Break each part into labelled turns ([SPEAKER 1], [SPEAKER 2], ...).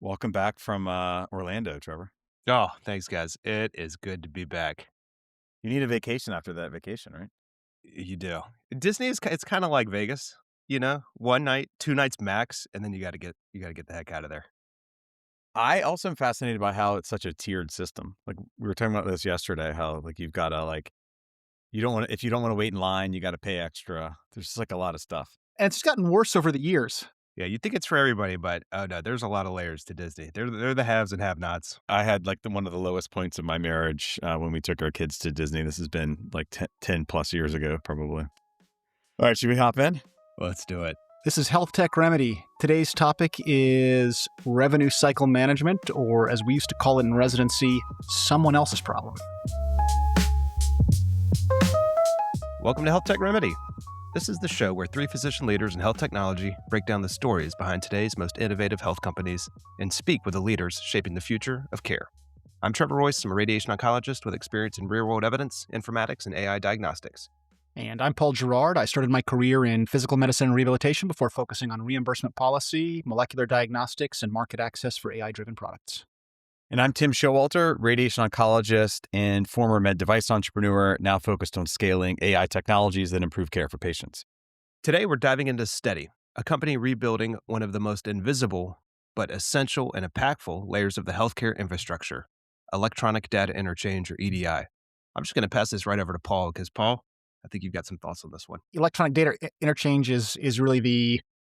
[SPEAKER 1] Welcome back from Orlando, Trevor.
[SPEAKER 2] Oh, thanks, guys. It is good to be back.
[SPEAKER 1] You need a vacation after that vacation, right?
[SPEAKER 2] You do. Disney is it's kind of like Vegas, 1 night, 2 nights max, and then you gotta get the heck out of there.
[SPEAKER 1] I also am fascinated by how it's such a tiered system. Like we were talking about this yesterday, how like you've got to you don't want to, if you don't want to wait in line, you got to pay extra. There's just like a lot of stuff.
[SPEAKER 3] And it's gotten worse over the years.
[SPEAKER 2] Yeah, you think it's for everybody, but oh no, there's a lot of layers to Disney. They're the haves and have-nots.
[SPEAKER 1] I had like one of the lowest points of my marriage when we took our kids to Disney. This has been like 10 plus years ago, probably. All right, should we hop in?
[SPEAKER 2] Let's do it.
[SPEAKER 3] This is HealthTech Remedy. Today's topic is revenue cycle management, or as we used to call it in residency, someone else's problem.
[SPEAKER 2] Welcome to HealthTech Remedy. This is the show where three physician leaders in health technology break down the stories behind today's most innovative health companies and speak with the leaders shaping the future of care. I'm Trevor Royce. I'm a radiation oncologist with experience in real-world evidence, informatics, and AI diagnostics.
[SPEAKER 3] And I'm Paul Gerard. I started my career in physical medicine and rehabilitation before focusing on reimbursement policy, molecular diagnostics, and market access for AI-driven products.
[SPEAKER 1] And I'm Tim Showalter, radiation oncologist and former med device entrepreneur, now focused on scaling AI technologies that improve care for patients.
[SPEAKER 2] Today, we're diving into Stedi, a company rebuilding one of the most invisible but essential and impactful layers of the healthcare infrastructure, Electronic Data Interchange, or EDI. I'm just going to pass this right over to Paul because, Paul, I think you've got some thoughts on this one.
[SPEAKER 3] Electronic data interchange is really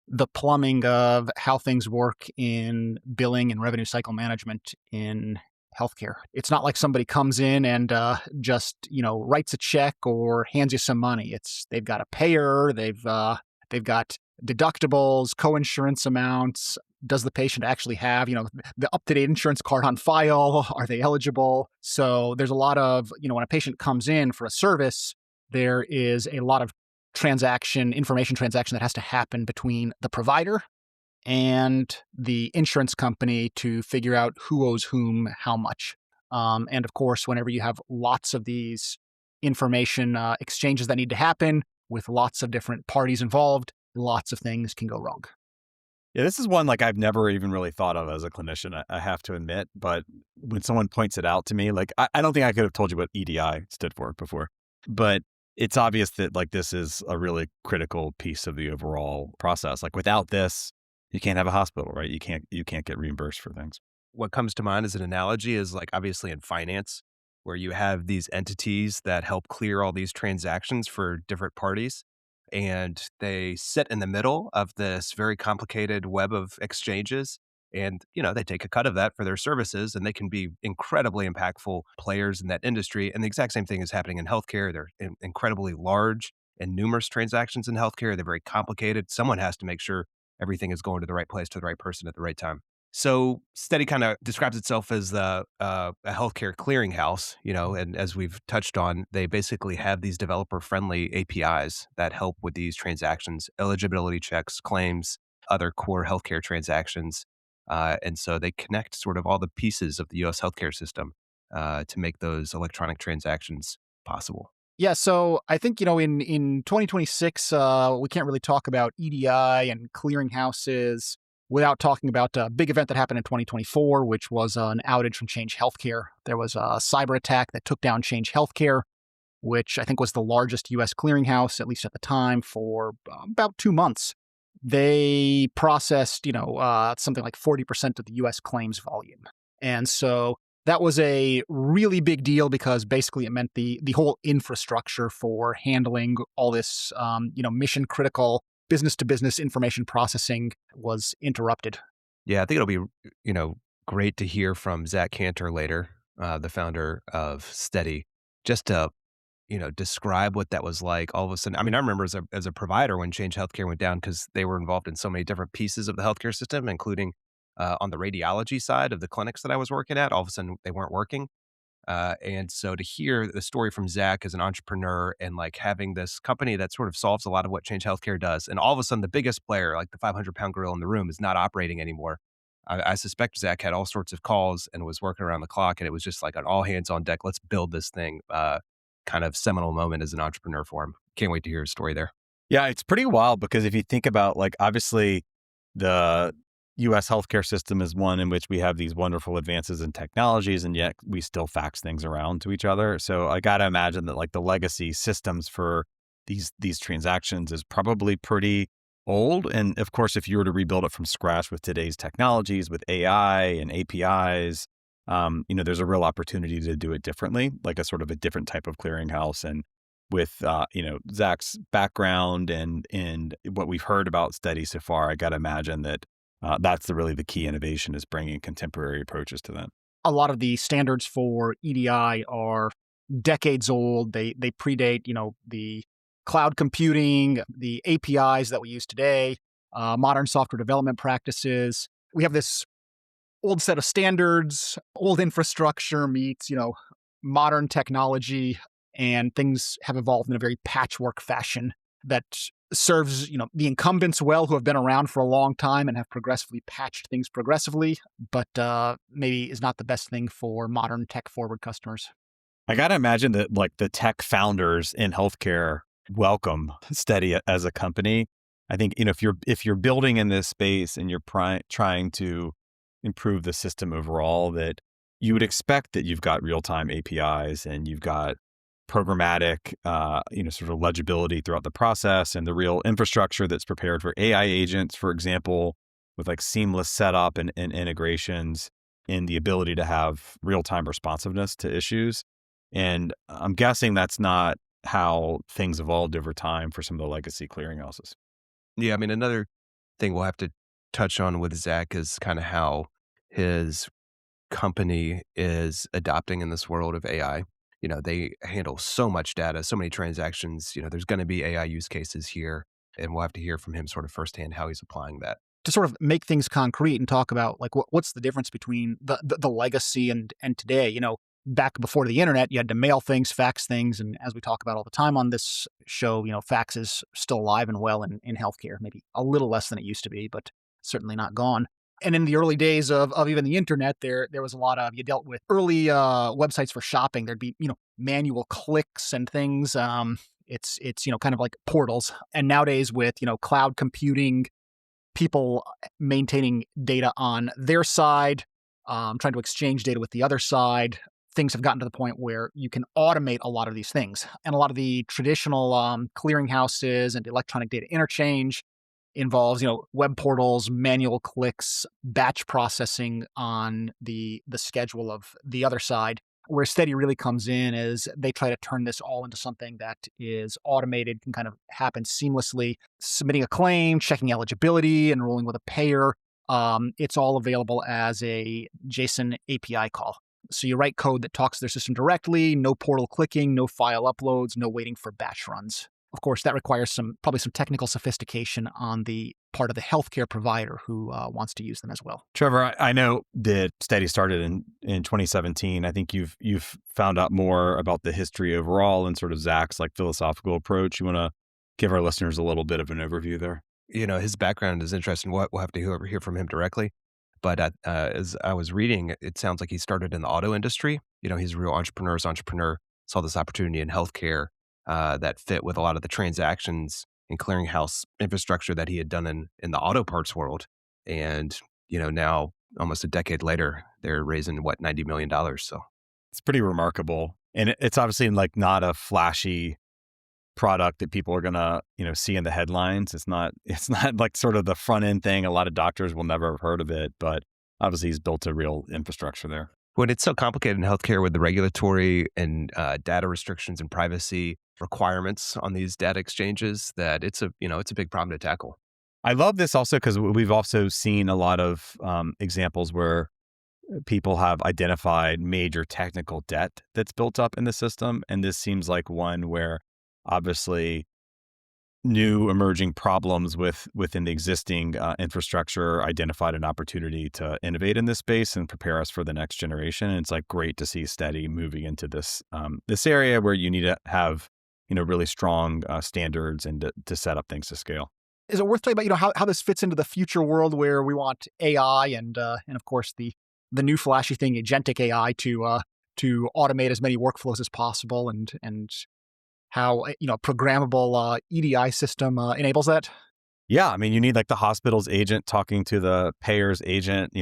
[SPEAKER 3] the plumbing of how things work in billing and revenue cycle management in healthcare. It's not like somebody comes in and just writes a check or hands you some money. They've got a payer, they've got deductibles, coinsurance amounts. Does the patient actually have the up-to-date insurance card on file? Are they eligible? So there's a lot of when a patient comes in for a service, there is a lot of information transaction that has to happen between the provider and the insurance company to figure out who owes whom how much. And of course, whenever you have lots of these information exchanges that need to happen with lots of different parties involved, lots of things can go wrong.
[SPEAKER 1] Yeah, this is one like I've never even really thought of as a clinician, I have to admit. But when someone points it out to me, like I don't think I could have told you what EDI stood for before. But it's obvious that like this is a really critical piece of the overall process. Like without this, you can't have a hospital, right? You can't get reimbursed for things.
[SPEAKER 2] What comes to mind as an analogy is like obviously in finance, where you have these entities that help clear all these transactions for different parties. And they sit in the middle of this very complicated web of exchanges. And, they take a cut of that for their services and they can be incredibly impactful players in that industry. And the exact same thing is happening in healthcare. They're incredibly large and numerous transactions in healthcare. They're very complicated. Someone has to make sure everything is going to the right place to the right person at the right time. So Stedi kind of describes itself as a healthcare clearinghouse, and as we've touched on, they basically have these developer-friendly APIs that help with these transactions, eligibility checks, claims, other core healthcare transactions. And so they connect sort of all the pieces of the U.S. healthcare system to make those electronic transactions possible.
[SPEAKER 3] Yeah, so I think, in 2026, we can't really talk about EDI and clearinghouses without talking about a big event that happened in 2024, which was an outage from Change Healthcare. There was a cyberattack that took down Change Healthcare, which I think was the largest U.S. clearinghouse, at least at the time, for about 2 months. They processed, something like 40% of the U.S. claims volume. And so that was a really big deal because basically it meant the whole infrastructure for handling all this, mission critical business to business information processing was interrupted.
[SPEAKER 2] Yeah, I think it'll be, great to hear from Zack Kanter later, the founder of Stedi, just to describe what that was like all of a sudden. I mean, I remember as a provider when Change Healthcare went down because they were involved in so many different pieces of the healthcare system, including on the radiology side of the clinics that I was working at. All of a sudden, they weren't working. And so to hear the story from Zach as an entrepreneur and like having this company that sort of solves a lot of what Change Healthcare does, and all of a sudden the biggest player, like the 500-pound gorilla in the room, is not operating anymore. I suspect Zach had all sorts of calls and was working around the clock, and it was just like an all hands on deck. Let's build this thing. Kind of seminal moment as an entrepreneur for him. Can't wait to hear his story there.
[SPEAKER 1] Yeah, it's pretty wild because if you think about like obviously the U.S. healthcare system is one in which we have these wonderful advances in technologies, and yet we still fax things around to each other. So I got to imagine that like the legacy systems for these transactions is probably pretty old. And of course, if you were to rebuild it from scratch with today's technologies, with AI and APIs, there's a real opportunity to do it differently, like a sort of a different type of clearinghouse. And with Zack's background and what we've heard about Stedi so far, I got to imagine that that's really the key innovation is bringing contemporary approaches to that.
[SPEAKER 3] A lot of the standards for EDI are decades old. They predate, the cloud computing, the APIs that we use today, modern software development practices. We have this old set of standards, old infrastructure meets, modern technology, and things have evolved in a very patchwork fashion that serves, the incumbents well who have been around for a long time and have progressively patched things progressively, but maybe is not the best thing for modern tech forward customers.
[SPEAKER 1] I got to imagine that like the tech founders in healthcare welcome Stedi as a company. I think, if you're building in this space and you're trying to improve the system overall, that you would expect that you've got real-time APIs and you've got programmatic, sort of legibility throughout the process and the real infrastructure that's prepared for AI agents, for example, with like seamless setup and integrations and the ability to have real-time responsiveness to issues. And I'm guessing that's not how things evolved over time for some of the legacy clearinghouses.
[SPEAKER 2] Yeah, I mean, another thing we'll have to touch on with Zack is kind of how his company is adopting in this world of AI. They handle so much data, so many transactions. There's going to be AI use cases here, and we'll have to hear from him sort of firsthand how he's applying that.
[SPEAKER 3] To sort of make things concrete and talk about like what's the difference between the legacy and today. Back before the internet, you had to mail things, fax things, and as we talk about all the time on this show, fax is still alive and well in healthcare. Maybe a little less than it used to be, but certainly not gone. And in the early days of even the internet, there was a lot of, you dealt with early websites for shopping. There'd be manual clicks and things. It's kind of like portals. And nowadays with cloud computing, people maintaining data on their side, trying to exchange data with the other side. Things have gotten to the point where you can automate a lot of these things. And a lot of the traditional clearinghouses and electronic data interchange involves, web portals, manual clicks, batch processing on the schedule of the other side. Where Stedi really comes in is they try to turn this all into something that is automated, can kind of happen seamlessly. Submitting a claim, checking eligibility, enrolling with a payer. It's all available as a JSON API call. So you write code that talks to their system directly, no portal clicking, no file uploads, no waiting for batch runs. Of course, that requires probably some technical sophistication on the part of the healthcare provider who wants to use them as well.
[SPEAKER 1] Trevor, I know that Stedi started in 2017. I think you've found out more about the history overall and sort of Zack's like philosophical approach. You want to give our listeners a little bit of an overview there?
[SPEAKER 2] His background is interesting. We'll have to hear from him directly. But as I was reading, it sounds like he started in the auto industry. He's a real entrepreneur's entrepreneur, saw this opportunity in healthcare that fit with a lot of the transactions and clearinghouse infrastructure that he had done in the auto parts world. And, now almost a decade later, they're raising $90 million. So
[SPEAKER 1] it's pretty remarkable. And it's obviously like not a flashy product that people are gonna, see in the headlines. It's not like sort of the front end thing. A lot of doctors will never have heard of it, but obviously he's built a real infrastructure there.
[SPEAKER 2] When it's so complicated in healthcare with the regulatory and data restrictions and privacy requirements on these data exchanges, that it's a big problem to tackle.
[SPEAKER 1] I love this also because we've also seen a lot of examples where people have identified major technical debt that's built up in the system. And this seems like one where obviously new emerging problems within the existing infrastructure identified an opportunity to innovate in this space and prepare us for the next generation. And it's like great to see Stedi moving into this area where you need to have really strong standards and to set up things to scale.
[SPEAKER 3] Is it worth talking about how this fits into the future world where we want AI and of course the new flashy thing, agentic AI, to automate as many workflows as possible, and how programmable EDI system enables that?
[SPEAKER 1] Yeah, I mean, you need like the hospital's agent talking to the payer's agent,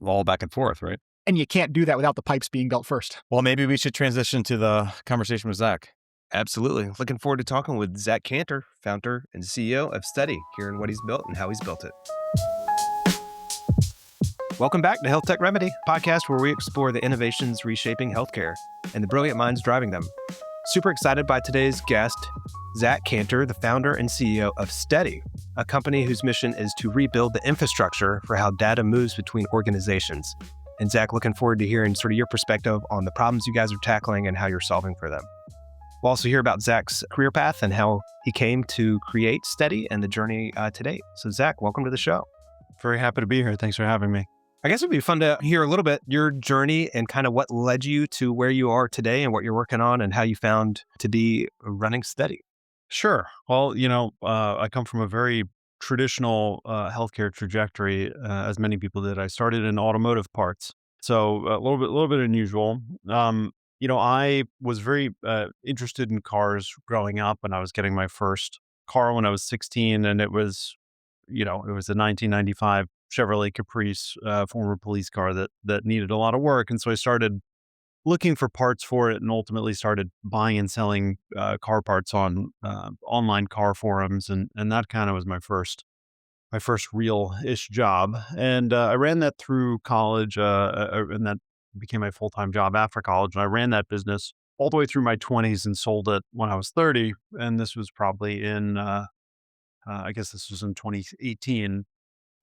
[SPEAKER 1] all back and forth, right?
[SPEAKER 3] And you can't do that without the pipes being built first.
[SPEAKER 1] Well, maybe we should transition to the conversation with Zack.
[SPEAKER 2] Absolutely. Looking forward to talking with Zack Kanter, founder and CEO of Stedi, hearing what he's built and how he's built it. Welcome back to HealthTech Remedy, podcast where we explore the innovations reshaping healthcare and the brilliant minds driving them. Super excited by today's guest, Zack Kanter, the founder and CEO of Stedi, a company whose mission is to rebuild the infrastructure for how data moves between organizations. And Zack, looking forward to hearing sort of your perspective on the problems you guys are tackling and how you're solving for them. We'll also hear about Zack's career path and how he came to create Stedi and the journey to date. So Zack, welcome to the show.
[SPEAKER 1] Very happy to be here. Thanks for having me.
[SPEAKER 2] I guess it'd be fun to hear a little bit your journey and kind of what led you to where you are today and what you're working on and how you found to be running Stedi.
[SPEAKER 1] Sure. Well, I come from a very traditional healthcare trajectory, as many people did. I started in automotive parts, so a little bit unusual. I was very interested in cars growing up, and I was getting my first car when I was 16, and it was a 1995 Chevrolet Caprice, former police car that needed a lot of work, and so I started looking for parts for it and ultimately started buying and selling car parts on online car forums. And that kind of was my first real-ish job. And I ran that through college, and that became my full-time job after college. And I ran that business all the way through my 20s and sold it when I was 30. And this was probably I guess this was in 2018.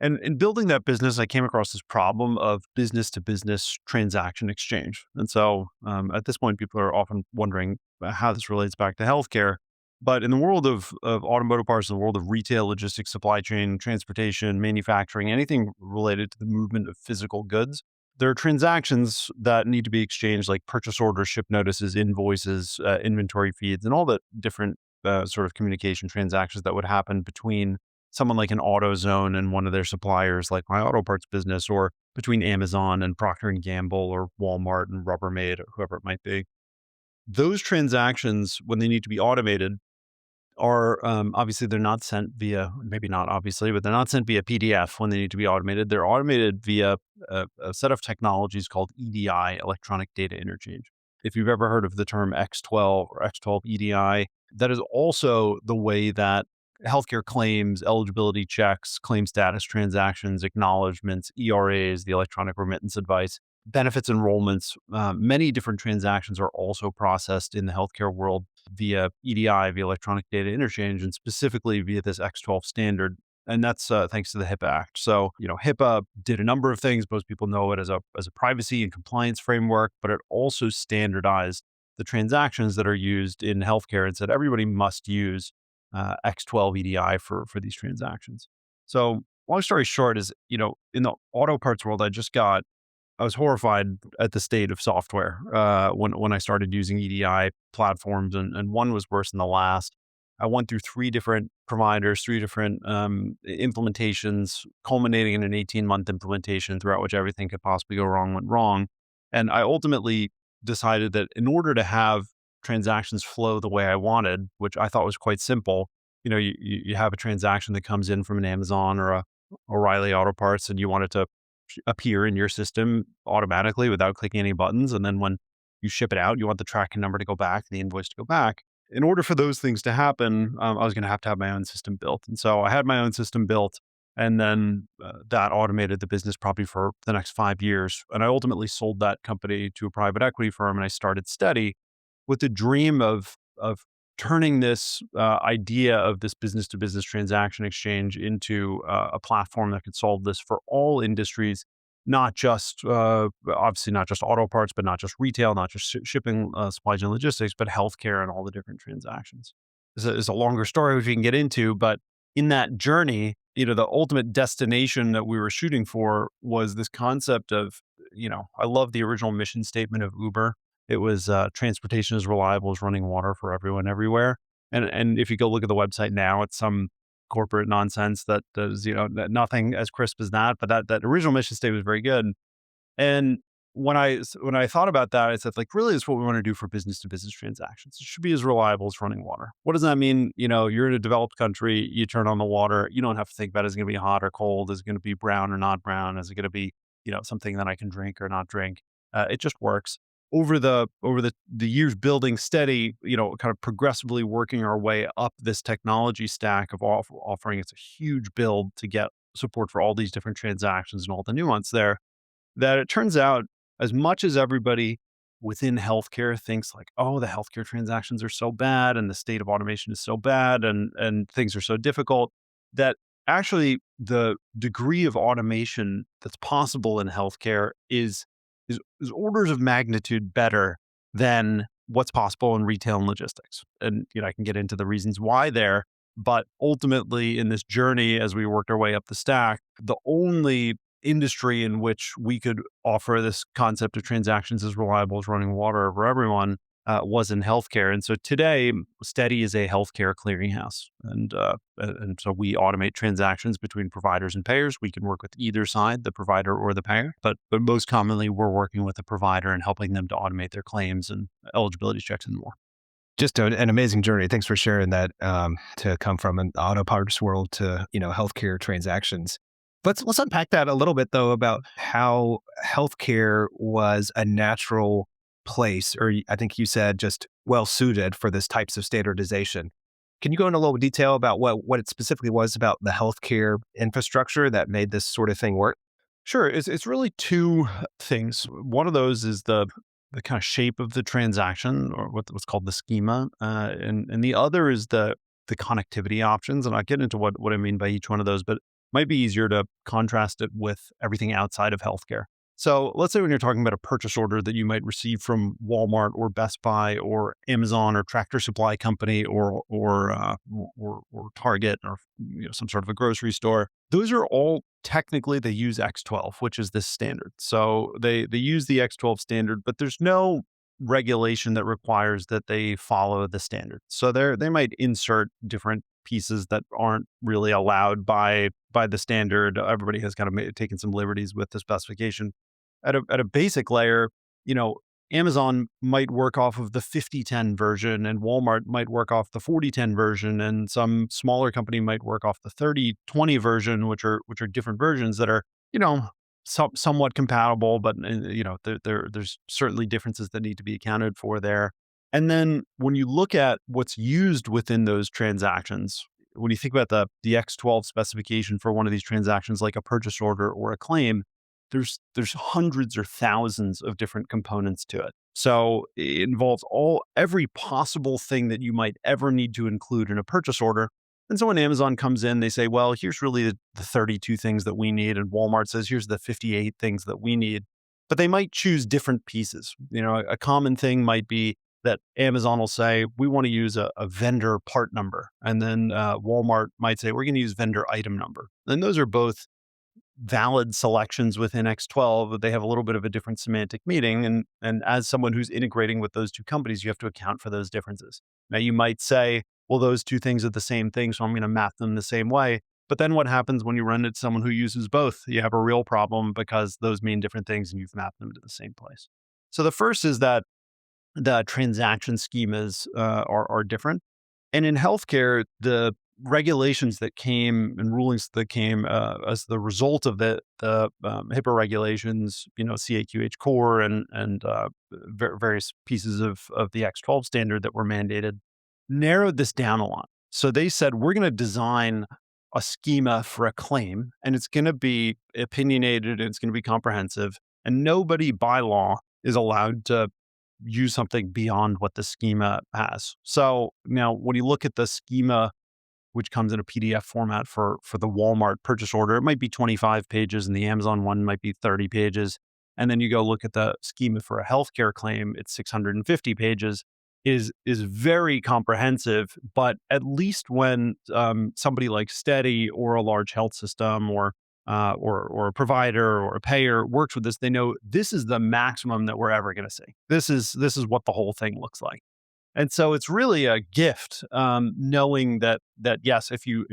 [SPEAKER 1] And in building that business, I came across this problem of business to business transaction exchange. And so at this point, people are often wondering how this relates back to healthcare. But in the world of automotive parts, in the world of retail, logistics, supply chain, transportation, manufacturing, anything related to the movement of physical goods, there are transactions that need to be exchanged, like purchase orders, ship notices, invoices, inventory feeds, and all the different sort of communication transactions that would happen between someone like an AutoZone and one of their suppliers, like my auto parts business, or between Amazon and Procter and Gamble, or Walmart and Rubbermaid, or whoever it might be. Those transactions, when they need to be automated, are obviously they're not sent via, maybe not obviously, but they're not sent via PDF when they need to be automated. They're automated via a set of technologies called EDI, Electronic Data Interchange. If you've ever heard of the term X12 or X12 EDI, that is also the way that healthcare claims, eligibility checks, claim status transactions, acknowledgments, ERAs, the electronic remittance advice, benefits enrollments, many different transactions are also processed in the healthcare world via EDI, via Electronic Data Interchange, and specifically via this X12 standard. And that's thanks to the HIPAA Act. So, HIPAA did a number of things. Most people know it as a privacy and compliance framework, but it also standardized the transactions that are used in healthcare and said everybody must use X12 EDI for these transactions. So, long story short is, in the auto parts world, I was horrified at the state of software when I started using EDI platforms, and one was worse than the last. I went through three different providers, three different implementations, culminating in an 18-month implementation throughout which everything could possibly go wrong went wrong. And I ultimately decided that in order to have transactions flow the way I wanted, which I thought was quite simple, you have a transaction that comes in from an Amazon or a O'Reilly Auto Parts, and you want it to appear in your system automatically without clicking any buttons. And then when you ship it out, you want the tracking number to go back, the invoice to go back. In order for those things to happen, I was going to have my own system built. And so I had my own system built, and then that automated the business probably for the next 5 years. And I ultimately sold that company to a private equity firm, and I started Stedi with the dream of turning this idea of this business to business transaction exchange into a platform that could solve this for all industries, not just obviously not just auto parts, but not just retail, not just shipping, supply chain logistics, but healthcare and all the different transactions. It's a longer story which we can get into, but in that journey, the ultimate destination that we were shooting for was this concept of, I love the original mission statement of Uber. It was transportation is reliable as running water for everyone everywhere. And if you go look at the website now, it's some corporate nonsense that does, nothing as crisp as that. But that original mission statement was very good. And
[SPEAKER 4] when I thought about that, I said, like, really, it's what we want to do for business to business transactions. It should be as reliable as running water. What does that mean? You're in a developed country, you turn on the water, you don't have to think about is it going to be hot or cold, is it going to be brown or not brown, is it going to be something that I can drink or not drink. It just works. Over the years building Stedi, kind of progressively working our way up this technology stack of offering, it's a huge build to get support for all these different transactions and all the nuance there, that it turns out, as much as everybody within healthcare thinks like, oh, the healthcare transactions are so bad and the state of automation is so bad and things are so difficult, that actually the degree of automation that's possible in healthcare is orders of magnitude better than what's possible in retail and logistics. And I can get into the reasons why there, but ultimately in this journey, as we worked our way up the stack, the only industry in which we could offer this concept of transactions as reliable as running water over everyone was in healthcare. And so today, Stedi is a healthcare clearinghouse, and so we automate transactions between providers and payers. We can work with either side, the provider or the payer, but most commonly, we're working with the provider and helping them to automate their claims and eligibility checks and more.
[SPEAKER 2] Just an amazing journey. Thanks for sharing that, to come from an auto parts world to, healthcare transactions. Let's unpack that a little bit though about how healthcare was a natural place, or I think you said just well suited for this types of standardization. Can you go into a little detail about what it specifically was about the healthcare infrastructure that made this sort of thing work?
[SPEAKER 4] Sure. It's really two things. One of those is the kind of shape of the transaction, or what's called the schema, and the other is the connectivity options. And I'll get into what I mean by each one of those, but it might be easier to contrast it with everything outside of healthcare. So let's say when you're talking about a purchase order that you might receive from Walmart or Best Buy or Amazon or Tractor Supply Company or Target or some sort of a grocery store, those are all technically, they use X12, which is this standard. So they use the X12 standard, but there's no regulation that requires that they follow the standard. So they might insert different pieces that aren't really allowed by the standard. Everybody has kind of taken some liberties with the specification. At a basic layer, Amazon might work off of the 5010 version, and Walmart might work off the 4010 version, and some smaller company might work off the 3020 version, which are different versions that are, somewhat compatible, but there's certainly differences that need to be accounted for there. And then when you look at what's used within those transactions, when you think about the X12 specification for one of these transactions, like a purchase order or a claim, there's hundreds or thousands of different components to it. So it involves every possible thing that you might ever need to include in a purchase order. And so when Amazon comes in, they say, well, here's really the 32 things that we need. And Walmart says, here's the 58 things that we need. But they might choose different pieces. A common thing might be that Amazon will say, we want to use a vendor part number. And then Walmart might say, we're going to use vendor item number. And those are both valid selections within X12, but they have a little bit of a different semantic meaning. And as someone who's integrating with those two companies, you have to account for those differences. Now, you might say, well, those two things are the same thing, so I'm going to map them the same way. But then what happens when you run into someone who uses both? You have a real problem because those mean different things and you've mapped them to the same place. So the first is that the transaction schemas are different. And in healthcare, the regulations that came and rulings that came as the result of the HIPAA regulations, CAQH core and various pieces of the X12 standard that were mandated, narrowed this down a lot. So they said, we're going to design a schema for a claim, and it's going to be opinionated and it's going to be comprehensive, and nobody by law is allowed to use something beyond what the schema has. So now when you look at the schema, which comes in a PDF format for the Walmart purchase order, it might be 25 pages and the Amazon one might be 30 pages. And then you go look at the schema for a healthcare claim, it's 650 pages, is very comprehensive. But at least when somebody like Stedi or a large health system or a provider or a payer works with this, they know this is the maximum that we're ever going to see. This is what the whole thing looks like. And so it's really a gift, knowing that yes, if you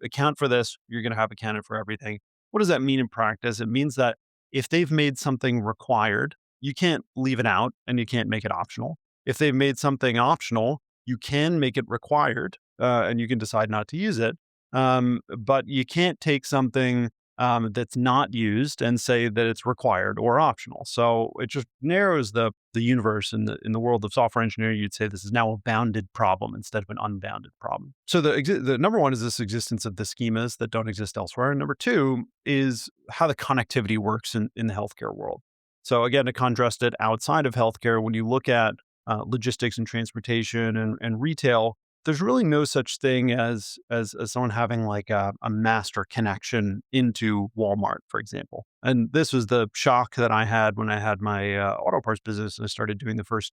[SPEAKER 4] account for this, you're going to have accounted for everything. What does that mean in practice? It means that if they've made something required, you can't leave it out and you can't make it optional. If they've made something optional, you can make it required, and you can decide not to use it. But you can't take something that's not used and say that it's required or optional. So it just narrows the universe in the world of software engineering. You'd say this is now a bounded problem instead of an unbounded problem. So the number one is this existence of the schemas that don't exist elsewhere. And number two is how the connectivity works in the healthcare world. So again, to contrast it outside of healthcare, when you look at logistics and transportation and retail, there's really no such thing as someone having like a master connection into Walmart, for example. And this was the shock that I had when I had my auto parts business and I started doing the first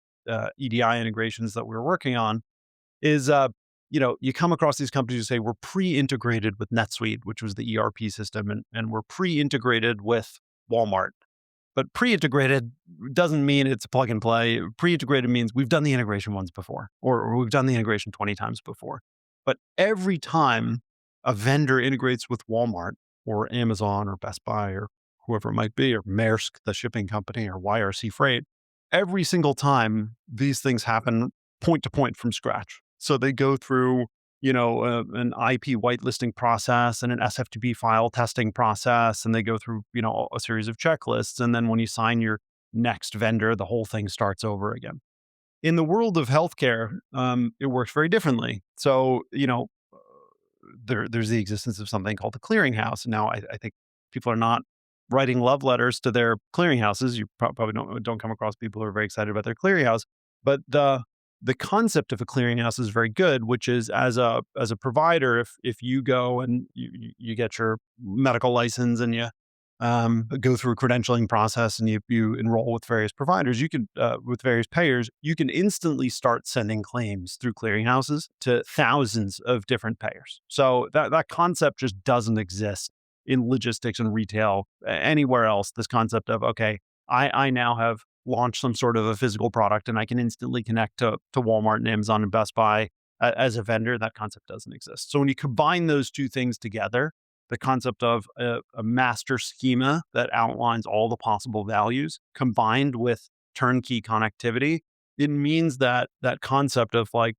[SPEAKER 4] EDI integrations that we were working on. Is you come across these companies who say we're pre-integrated with NetSuite, which was the ERP system, and we're pre-integrated with Walmart. But pre-integrated doesn't mean it's plug and play. Pre-integrated means we've done the integration once before, or we've done the integration 20 times before. But every time a vendor integrates with Walmart or Amazon or Best Buy or whoever it might be, or Maersk, the shipping company, or YRC Freight, every single time these things happen point to point from scratch. So they go through an IP whitelisting process and an SFTP file testing process, and they go through, a series of checklists. And then when you sign your next vendor, the whole thing starts over again. In the world of healthcare, it works very differently. So, there's the existence of something called the clearinghouse. Now, I think people are not writing love letters to their clearinghouses. You probably don't come across people who are very excited about their clearinghouse, but the concept of a clearinghouse is very good, which is as a provider, if you go and you get your medical license and you go through a credentialing process and you enroll with various providers, you can with various payers, you can instantly start sending claims through clearinghouses to thousands of different payers. So that concept just doesn't exist in logistics and retail anywhere else. This concept of, okay, I now have launched some sort of a physical product and I can instantly connect to Walmart and Amazon and Best Buy as a vendor. That concept doesn't exist. So when you combine those two things together, the concept of a master schema that outlines all the possible values combined with turnkey connectivity, it means that that concept of like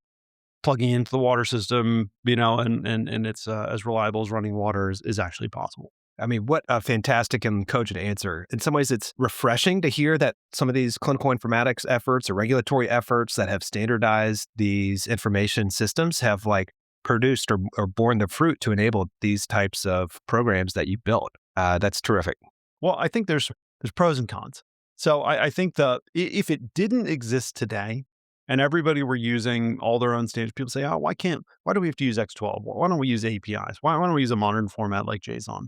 [SPEAKER 4] plugging into the water system, and it's as reliable as running water is actually possible.
[SPEAKER 2] I mean, what a fantastic and cogent answer. In some ways, it's refreshing to hear that some of these clinical informatics efforts or regulatory efforts that have standardized these information systems have like produced or borne the fruit to enable these types of programs that you built. That's terrific.
[SPEAKER 4] Well, I think there's pros and cons. So I think if it didn't exist today and everybody were using all their own standards, people say, why do we have to use X12? Why don't we use APIs? Why don't we use a modern format like JSON?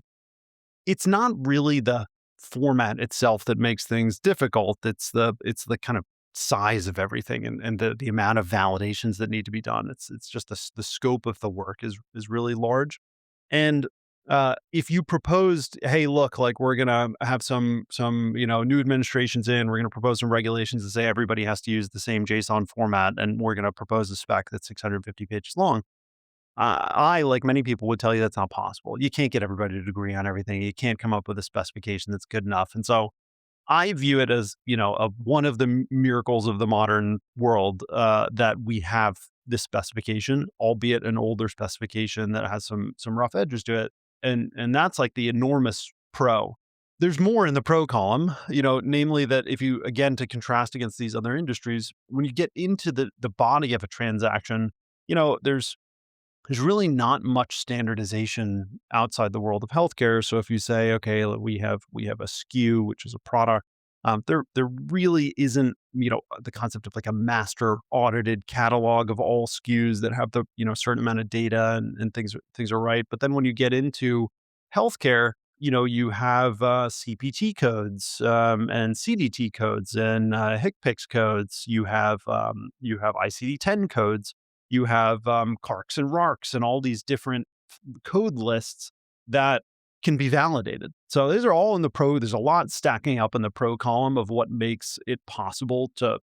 [SPEAKER 4] It's not really the format itself that makes things difficult. It's the kind of size of everything and the amount of validations that need to be done. It's just the scope of the work is really large. And if you proposed, hey, look, like we're gonna have some new administrations in, we're gonna propose some regulations that say everybody has to use the same JSON format, and we're gonna propose a spec that's 650 pages long. I, like many people, would tell you that's not possible. You can't get everybody to agree on everything. You can't come up with a specification that's good enough. And so I view it as, one of the miracles of the modern world that we have this specification, albeit an older specification that has some rough edges to it. And that's like the enormous pro. There's more in the pro column, namely that if you, again, to contrast against these other industries, when you get into the body of a transaction, there's really not much standardization outside the world of healthcare. So if you say, okay, we have a SKU, which is a product, there really isn't, the concept of like a master audited catalog of all SKUs that have the, certain amount of data and things are right. But then when you get into healthcare, you have CPT codes and CDT codes and HCPCS codes. You have ICD-10 codes. You have CARCs and RARCs and all these different code lists that can be validated. So these are all in the pro. There's a lot stacking up in the pro column of what makes it possible to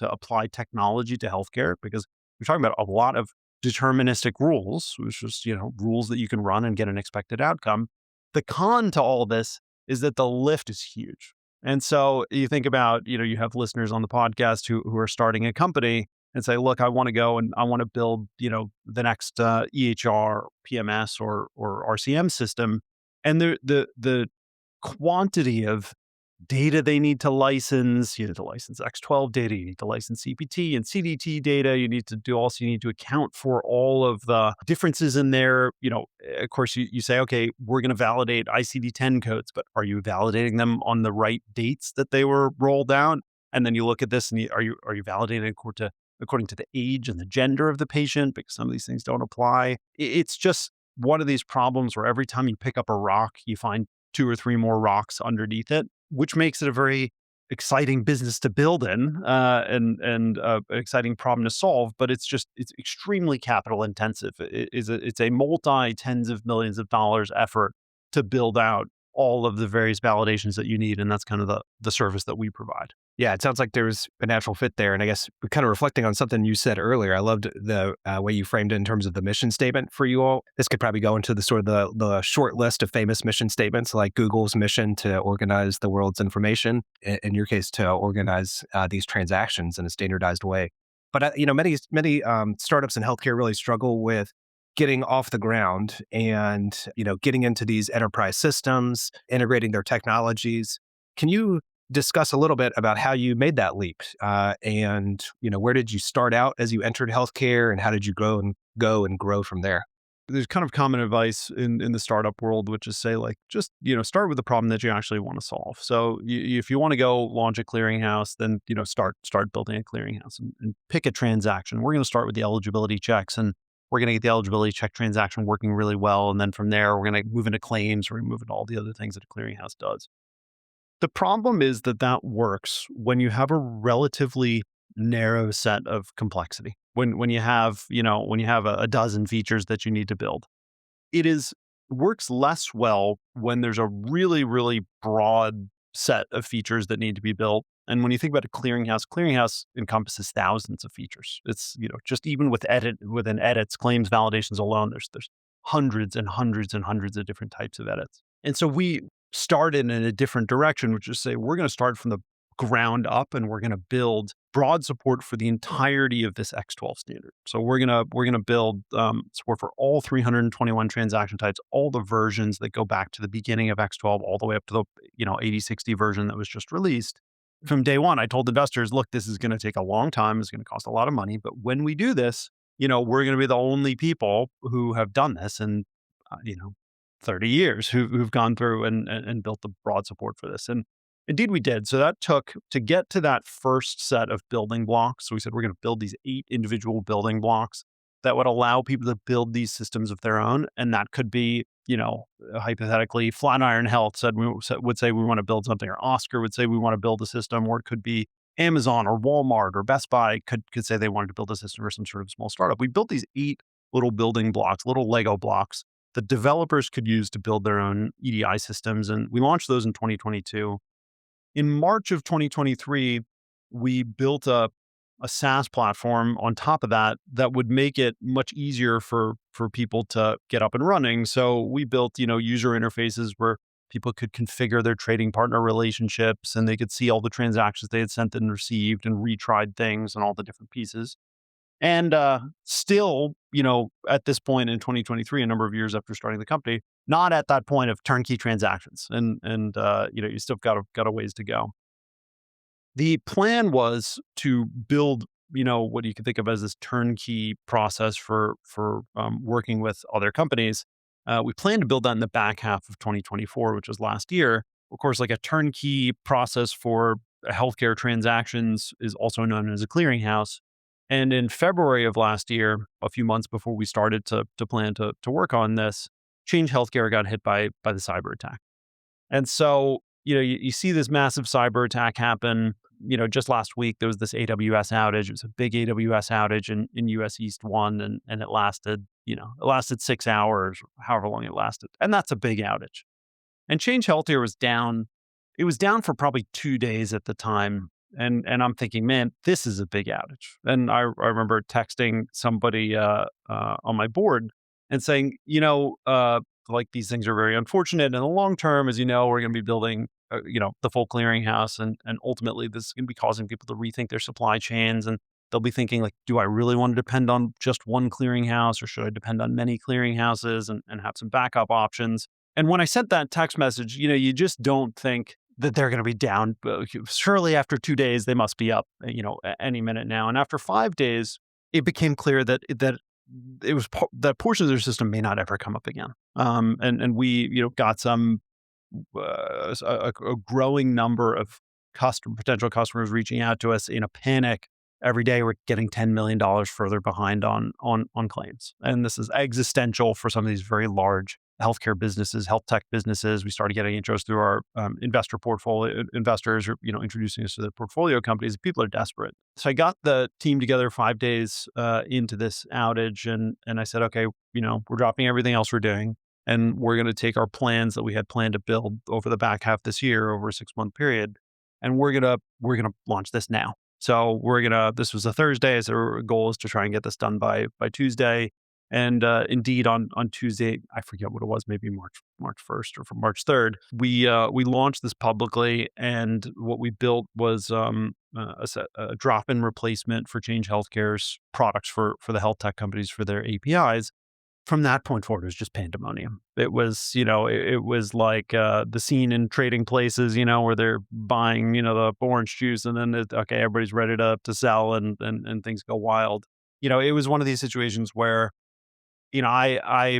[SPEAKER 4] apply technology to healthcare, because we're talking about a lot of deterministic rules, which is, rules that you can run and get an expected outcome. The con to all this is that the lift is huge. And so you think about, you have listeners on the podcast who are starting a company and say, look, I want to go and I want to build, the next EHR, PMS or RCM system. And the quantity of data they need to license. You need to license X12 data. You need to license CPT and CDT data. You need to account for all of the differences in there. Of course, you say, okay, we're going to validate ICD-10 codes, but are you validating them on the right dates that they were rolled out? And then you look at this, and are you validating according to the age and the gender of the patient? Because some of these things don't apply. It's just one of these problems where every time you pick up a rock, you find two or three more rocks underneath it, which makes it a very exciting business to build in, and an exciting problem to solve. But it's extremely capital intensive. It's a multi tens of millions of dollars effort to build out all of the various validations that you need, and that's kind of the service that we provide.
[SPEAKER 2] Yeah, it sounds like there's a natural fit there. And I guess kind of reflecting on something you said earlier, I loved the way you framed it in terms of the mission statement for you all. This could probably go into the sort of the short list of famous mission statements, like Google's mission to organize the world's information, in your case, to organize these transactions in a standardized way. But many startups in healthcare really struggle with getting off the ground and getting into these enterprise systems, integrating their technologies. Can you discuss a little bit about how you made that leap, and where did you start out as you entered healthcare, and how did you go and grow from there?
[SPEAKER 4] There's kind of common advice in the startup world, which is say, like, just start with the problem that you actually want to solve. So if you want to go launch a clearinghouse, then start building a clearinghouse and pick a transaction. We're going to start with the eligibility checks, and we're going to get the eligibility check transaction working really well, and then from there we're going to move into claims. We're going to move into all the other things that a clearinghouse does. The problem is that works when you have a relatively narrow set of complexity. When you have, a dozen features that you need to build. Works less well when there's a really, really broad set of features that need to be built. And when you think about a clearinghouse encompasses thousands of features. It's, just even within edits, claims validations alone, there's hundreds and hundreds and hundreds of different types of edits. And so we started in a different direction, which is say, we're going to start from the ground up and we're going to build broad support for the entirety of this X12 standard. So we're going to build support for all 321 transaction types, all the versions that go back to the beginning of X12, all the way up to the 8060 version that was just released. From day one, I told investors, look, this is going to take a long time. It's going to cost a lot of money. But when we do this, we're going to be the only people who have done this in, 30 years who've gone through and built the broad support for this. And indeed we did. So that took, to get to that first set of building blocks. So we said, we're going to build these 8 individual building blocks that would allow people to build these systems of their own. And that could be, hypothetically, Flatiron Health would say we want to build something, or Oscar would say we want to build a system, or it could be Amazon or Walmart or Best Buy could say they wanted to build a system, or some sort of small startup. We built these 8 little building blocks, little Lego blocks that developers could use to build their own EDI systems. And we launched those in 2022. In March of 2023, we built a SaaS platform on top of that would make it much easier for people to get up and running. So we built, user interfaces where people could configure their trading partner relationships, and they could see all the transactions they had sent and received and retried things and all the different pieces. And still, at this point in 2023, a number of years after starting the company, not at that point of turnkey transactions, and you still got a ways to go. The plan was to build, what you could think of as this turnkey process for working with other companies. We planned to build that in the back half of 2024, which was last year. Of course, like a turnkey process for healthcare transactions is also known as a clearinghouse. And in February of last year, a few months before we started to plan to work on this, Change Healthcare got hit by the cyber attack. And so, you see this massive cyber attack happen. Just last week, there was this AWS outage. It was a big AWS outage in US East 1, and it lasted 6 hours, however long it lasted. And that's a big outage. And Change Healthcare was down. It was down for probably 2 days at the time. And I'm thinking, man, this is a big outage. And I remember texting somebody on my board and saying, like, these things are very unfortunate in the long term. As you know, we're going to be building the full clearinghouse, and ultimately this is going to be causing people to rethink their supply chains, and they'll be thinking like, do I really want to depend on just one clearinghouse, or should I depend on many clearinghouses and have some backup options? And when I sent that text message, you just don't think that they're going to be down. Surely after 2 days, they must be up, any minute now. And after 5 days, it became clear that it was that portions of their system may not ever come up again. And we, got some a growing number of potential customers reaching out to us in a panic. Every day we're getting $10 million further behind on claims. And this is existential for some of these very large healthcare businesses, health tech businesses. We started getting intros through our investors, introducing us to their portfolio companies. People are desperate. So I got the team together 5 days into this outage, and I said, okay, we're dropping everything else we're doing, and we're going to take our plans that we had planned to build over the back half this year, over a 6-month period, and we're gonna launch this now. So this was a Thursday, so our goal is to try and get this done by Tuesday. And indeed, on Tuesday, I forget what it was, maybe March 1st or from March 3rd, we launched this publicly. And what we built was a drop-in replacement for Change Healthcare's products for the health tech companies for their APIs. From that point forward, it was just pandemonium. It was, it was like the scene in Trading Places, where they're buying, the orange juice, and then everybody's ready to sell, and things go wild. It was one of these situations where, I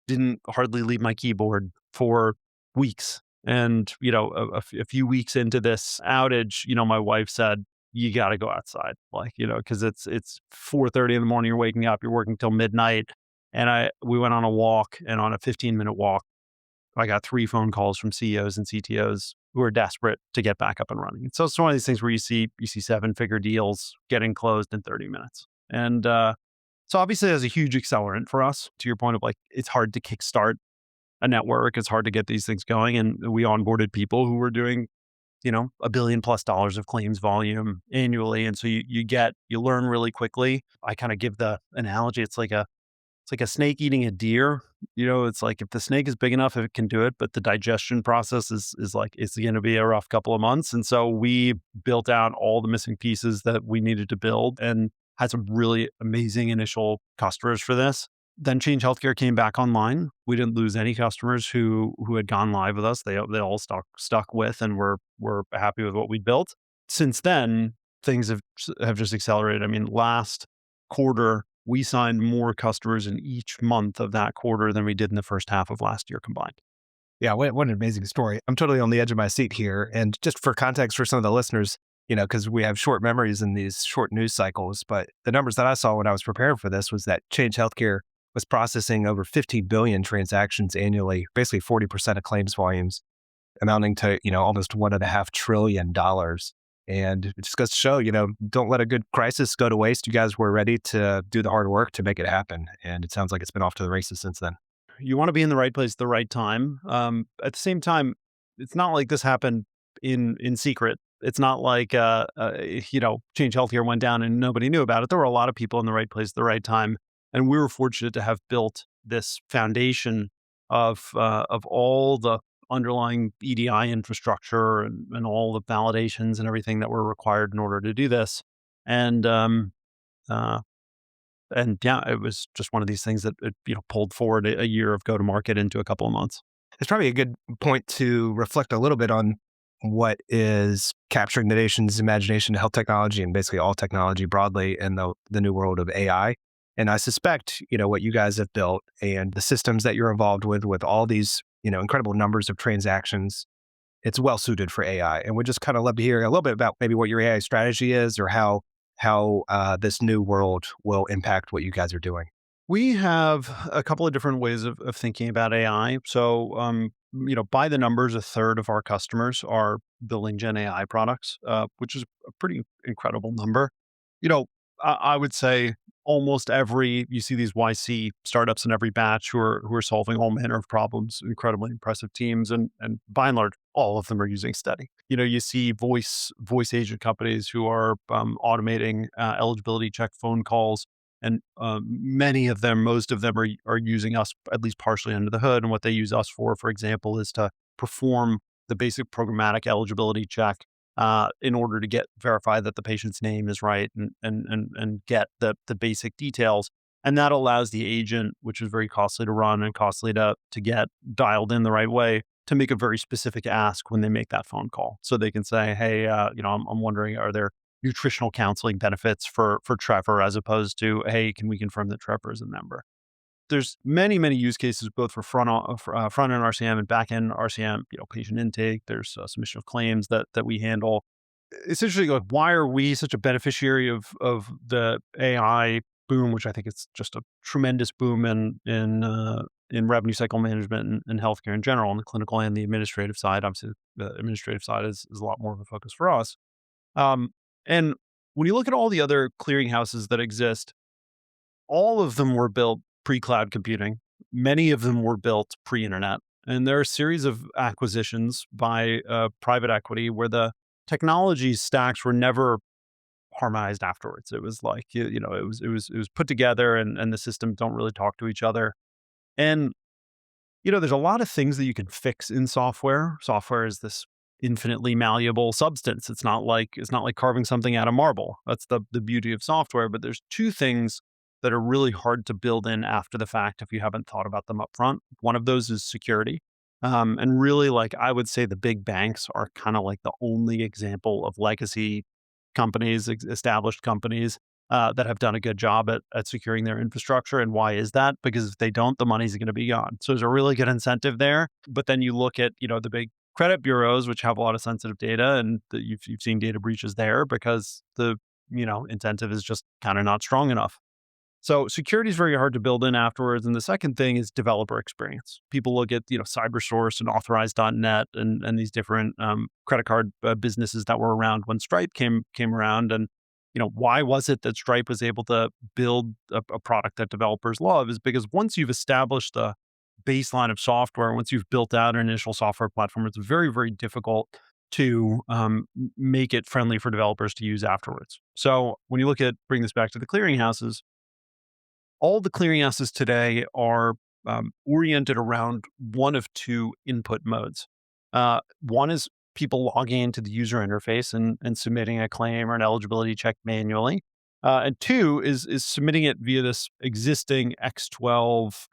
[SPEAKER 4] didn't hardly leave my keyboard for weeks. And, a few weeks into this outage, my wife said, you got to go outside, because it's 4:30 in the morning, you're waking up, you're working till midnight. And we went on a walk, and on a 15-minute walk, I got 3 phone calls from CEOs and CTOs who are desperate to get back up and running. And so it's one of these things where you see 7-figure deals getting closed in 30 minutes. And so obviously there's a huge accelerant for us, to your point of it's hard to kickstart a network. It's hard to get these things going. And we onboarded people who were doing, $1 billion+ of claims volume annually. And so you learn really quickly. I kind of give the analogy, it's like a snake eating a deer. It's like if the snake is big enough, it can do it, but the digestion process is it's going to be a rough couple of months. And so we built out all the missing pieces that we needed to build, and had some really amazing initial customers for this. Then Change Healthcare came back online. We didn't lose any customers who had gone live with us. They all stuck with, and were happy with what we built. Since then, things have just accelerated. I mean, last quarter, we signed more customers in each month of that quarter than we did in the first half of last year combined.
[SPEAKER 2] Yeah, what an amazing story. I'm totally on the edge of my seat here. And just for context for some of the listeners, because we have short memories in these short news cycles, but the numbers that I saw when I was preparing for this was that Change Healthcare was processing over 50 billion transactions annually, basically 40% of claims volumes, amounting to, almost $1.5 trillion. And it just goes to show, don't let a good crisis go to waste. You guys were ready to do the hard work to make it happen. And it sounds like it's been off to the races since then.
[SPEAKER 4] You want to be in the right place at the right time. At the same time, it's not like this happened in secret. It's not like, Change Healthcare went down and nobody knew about it. There were a lot of people in the right place at the right time. And we were fortunate to have built this foundation of all the underlying EDI infrastructure and all the validations and everything that were required in order to do this. And yeah, it was just one of these things that pulled forward a year of go-to-market into a couple of months.
[SPEAKER 2] It's probably a good point to reflect a little bit on what is capturing the nation's imagination to health technology, and basically all technology broadly in the new world of AI. And I suspect, what you guys have built and the systems that you're involved with all these, incredible numbers of transactions, it's well suited for AI. And we'd just kind of love to hear a little bit about maybe what your AI strategy is, or how this new world will impact what you guys are doing.
[SPEAKER 4] We have a couple of different ways of thinking about AI. So, by the numbers, a third of our customers are building Gen AI products, which is a pretty incredible number. I would say almost you see these YC startups in every batch who are solving all manner of problems, incredibly impressive teams. And by and large, all of them are using Stedi. You see voice agent companies who are automating eligibility check phone calls. And most of them are using us at least partially under the hood. And what they use us for example, is to perform the basic programmatic eligibility check in order to verify that the patient's name is right and get the basic details. And that allows the agent, which is very costly to run and costly to get dialed in the right way, to make a very specific ask when they make that phone call. So they can say, hey, I'm wondering, are there nutritional counseling benefits for Trevor, as opposed to, hey, can we confirm that Trevor is a member? There's many, many use cases, both for front-end RCM and back-end RCM, patient intake. There's submission of claims that we handle. It's interesting, like, why are we such a beneficiary of the AI boom, which I think is just a tremendous boom in revenue cycle management and healthcare in general, on the clinical and the administrative side. Obviously, the administrative side is a lot more of a focus for us. And when you look at all the other clearinghouses that exist, all of them were built pre-cloud computing. Many of them were built pre-internet. And there are a series of acquisitions by private equity where the technology stacks were never harmonized afterwards. It was like, it was put together, and the systems don't really talk to each other. And there's a lot of things that you can fix in software. Software is this infinitely malleable substance. It's not like carving something out of marble. That's the beauty of software. But there's two things that are really hard to build in after the fact if you haven't thought about them up front. One of those is security. And really, like, I would say the big banks are kind of like the only example of legacy companies, established companies that have done a good job at securing their infrastructure. And why is that? Because if they don't, the money's going to be gone. So there's a really good incentive there. But then you look at, the big credit bureaus, which have a lot of sensitive data, and you've seen data breaches there because the, incentive is just kind of not strong enough. So security is very hard to build in afterwards. And the second thing is developer experience. People look at, CyberSource and Authorize.net and these different credit card businesses that were around when Stripe came around. And, why was it that Stripe was able to build a product that developers love? Is because once you've established the baseline of software, once you've built out an initial software platform, it's very, very difficult to make it friendly for developers to use afterwards. So when you bring this back to the clearinghouses, all the clearinghouses today are oriented around one of two input modes. One is people logging into the user interface and submitting a claim or an eligibility check manually. And two is submitting it via this existing X12,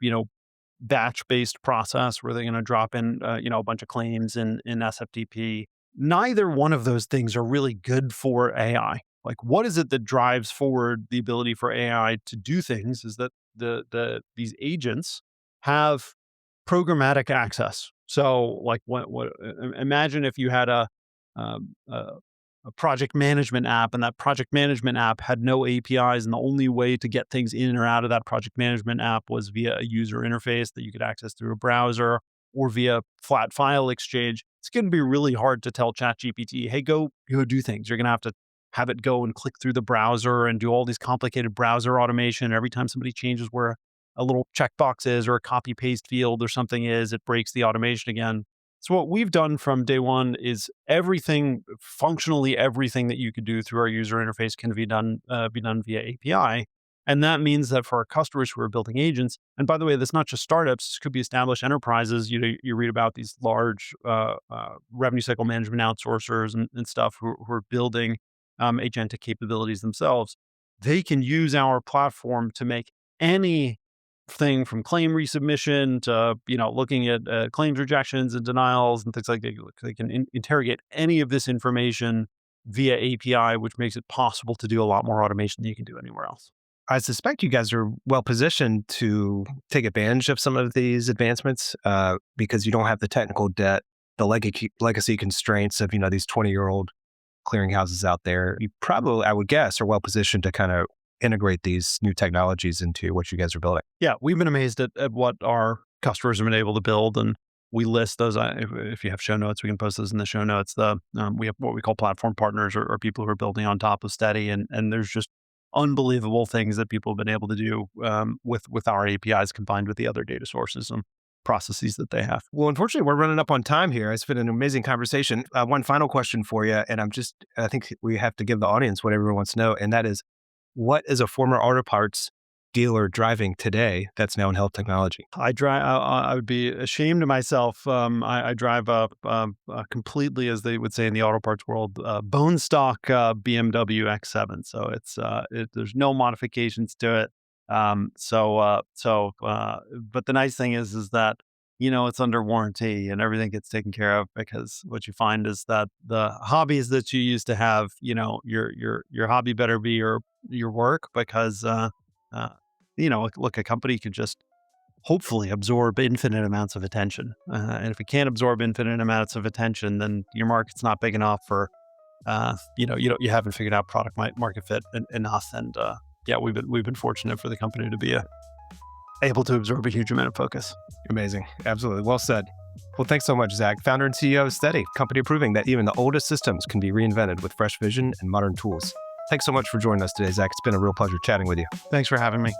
[SPEAKER 4] batch-based process where they're going to drop in, a bunch of claims in SFTP. Neither one of those things are really good for AI. Like, what is it that drives forward the ability for AI to do things? Is that these agents have programmatic access. So, like, imagine if you had a project management app, and that project management app had no APIs, and the only way to get things in or out of that project management app was via a user interface that you could access through a browser or via flat file exchange. It's going to be really hard to tell ChatGPT, hey, go do things. You're going to have it go and click through the browser and do all these complicated browser automation. Every time somebody changes where a little checkbox is or a copy paste field or something is, it breaks the automation again. So what we've done from day one is functionally everything that you could do through our user interface can be done via API. And that means that for our customers who are building agents, and by the way, that's not just startups, this could be established enterprises. You read about these large revenue cycle management outsourcers and stuff who are building agentic capabilities themselves. They can use our platform to make anything from claim resubmission to looking at claims rejections and denials and things like that. They can interrogate any of this information via API, which makes it possible to do a lot more automation than you can do anywhere else.
[SPEAKER 2] I suspect you guys are well positioned to take advantage of some of these advancements because you don't have the technical debt, the legacy constraints of these 20-year-old clearinghouses out there. You probably, I would guess, are well positioned to kind of integrate these new technologies into what you guys are building.
[SPEAKER 4] Yeah, we've been amazed at what our customers have been able to build, and we list those. If you have show notes, we can post those in the show notes. We have what we call platform partners or people who are building on top of Stedi, and there's just unbelievable things that people have been able to do with our APIs combined with the other data sources and processes that they have.
[SPEAKER 2] Well, unfortunately, we're running up on time here. It's been an amazing conversation. One final question for you, and I think we have to give the audience what everyone wants to know, and that is, what is a former auto parts dealer driving today that's now in health technology?
[SPEAKER 4] I drive. I would be ashamed of myself. I drive a completely, as they would say in the auto parts world, bone stock BMW X7. So there's no modifications to it. But the nice thing is that it's under warranty and everything gets taken care of, because what you find is that the hobbies that you used to have, your hobby better be your work, because look, a company could just hopefully absorb infinite amounts of attention. And if it can't absorb infinite amounts of attention, then your market's not big enough, or you haven't figured out product market fit enough. And we've been fortunate for the company to be able to absorb a huge amount of focus.
[SPEAKER 2] Amazing. Absolutely. Well said. Well, thanks so much, Zack, founder and CEO of Stedi, company proving that even the oldest systems can be reinvented with fresh vision and modern tools. Thanks so much for joining us today, Zack. It's been a real pleasure chatting with you.
[SPEAKER 4] Thanks for having me.